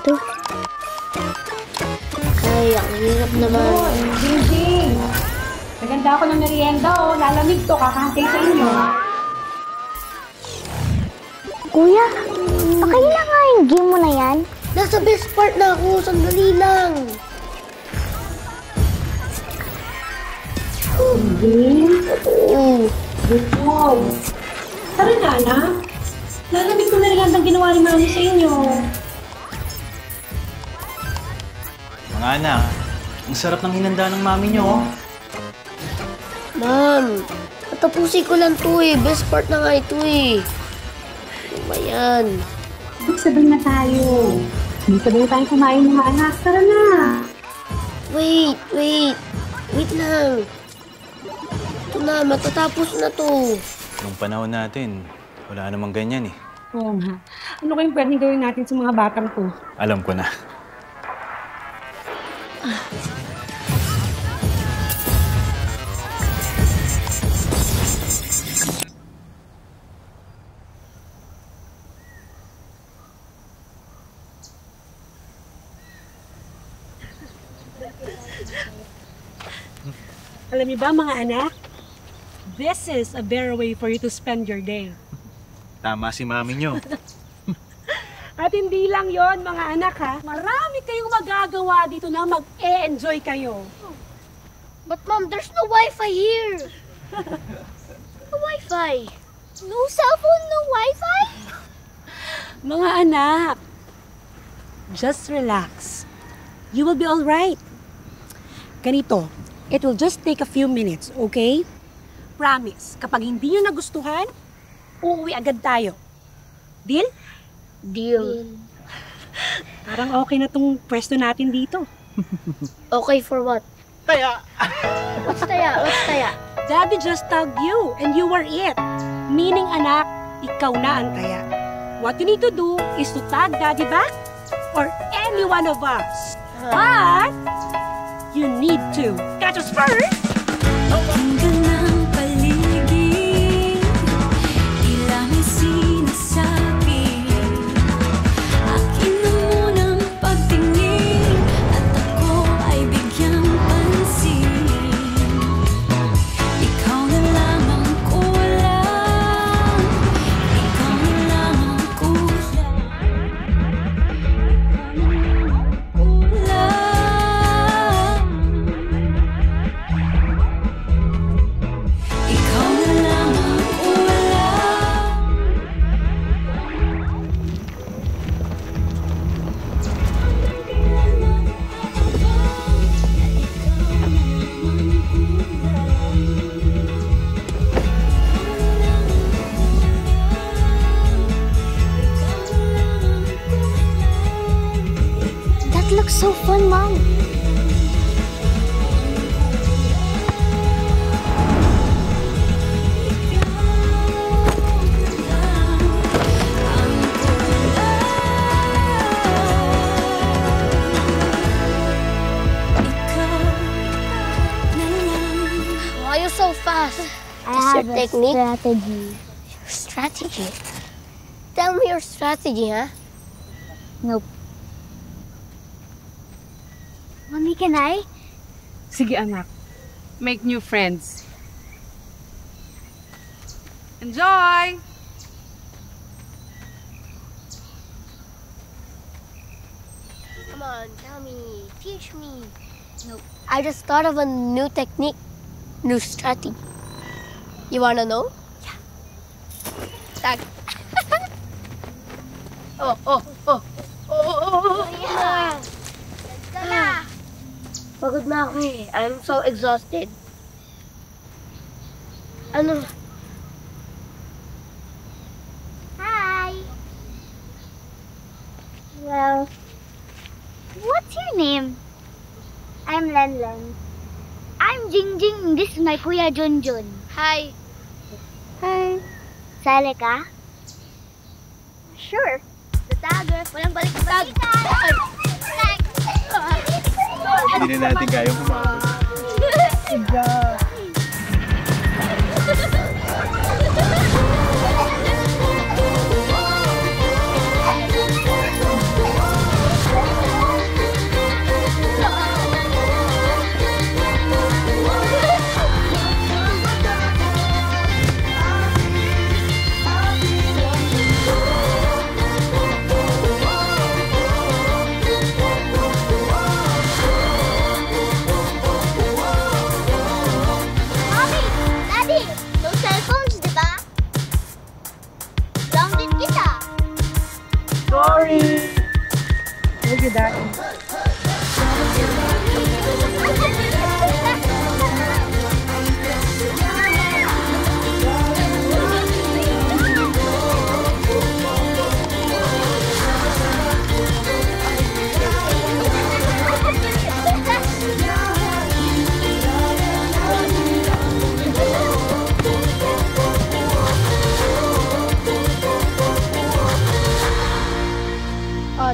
dito. Ay, ang hirap naman. Ding! Naganda ako ng merienda, oh. Lalamig to, kakahantay sa inyo. Kuya, pakailan nga yung game mo na yan? Nasa best part na ako. Sandali lang. Ding? Oo. Wow. Tara na, anak. Lalamig ko na rin ang ginawa ni Mami sa inyo. Mga anak, ang sarap ng hinanda ng Mami nyo, oh. Ma'am, patapusin ko lang to eh. Best part na nga ito eh. Ano ba yan? Sabay na tayo. Sabay tayo kumain mga anak. Tara na. Wait. Wait lang. Ito na, matatapos na to. Nung panahon natin, wala namang ganyan eh. Oo nga. Ano kayong pwedeng gawin natin sa mga batang to? Alam ko na. Alam niyo ba mga anak? This is a better way for you to spend your day. Tama si Mami nyo. At hindi lang yon mga anak ha. Marami kayong magagawa dito na mag-e-enjoy kayo. But Mom, there's no Wi-Fi here. No Wi-Fi. No cellphone, no Wi-Fi? Mga anak, just relax. You will be all right. Ganito, it will just take a few minutes, okay? Promise, kapag hindi nyo nagustuhan, uuwi agad tayo. Deal? Deal. Parang okay na tong pwesto natin dito. Okay for what? Kaya! What's taya? Daddy just tagged you and you were it. Meaning, anak, ikaw na ang taya. What you need to do is to tag Daddy back or any one of us. But you need to catch us first. Looks so fun, Mom. Why are you so fast? I have your a technique? strategy. Strategy? Tell me your strategy, huh? Nope. Mommy, can I? Sige anak, make new friends. Enjoy! Come on, tell me. Teach me. Nope. I just thought of a new technique. New strategy. You wanna know? Yeah. Tag. Oh, yeah. Let's go na. Pagod na ako eh. I'm so exhausted. Ano? Hi. Well, what's your name? I'm Lenlen. I'm Jingjing. This is my kuya Junjun. Hi. Hi. Sali ka? Sure. The tagger. Walang balik-balik. Hindi na natin kayang kumakain.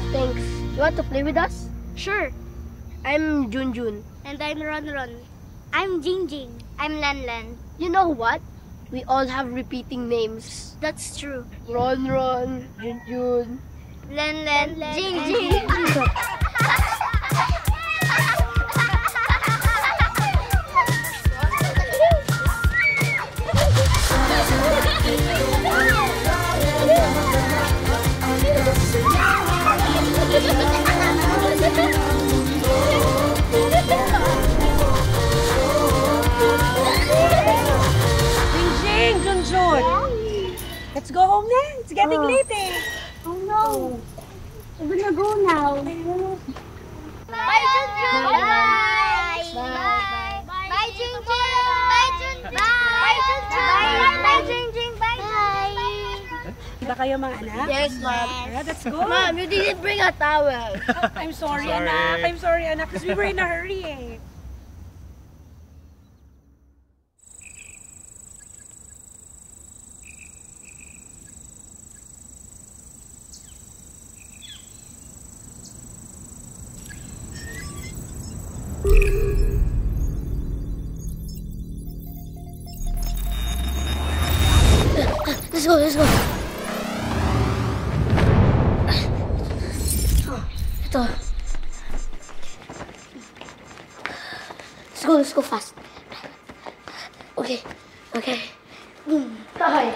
Thanks. You want to play with us? Sure. I'm Junjun. And I'm Ron. I'm Jingjing. I'm Lenlen. You know what? We all have repeating names. That's true. Ron, Junjun. Lenlen, Jingjing. Jingjing, Junjun. Let's go home na. It's getting late eh. Oh no. We're gonna go now. Bye, Junjun. Bye. Bye. Bye, Jingjing. Bye, Junjun. Bye, Junjun. Bye, Jingjing. Bye. Diba kayo mga anak? Yes, Mom. Yeah, that's good. Mom, you didn't bring a towel. I'm sorry, anak. I'm sorry, anak. Because we were in a hurry eh. Let's go, let's go. Ito. Let's go fast. Okay. Boom. Bye.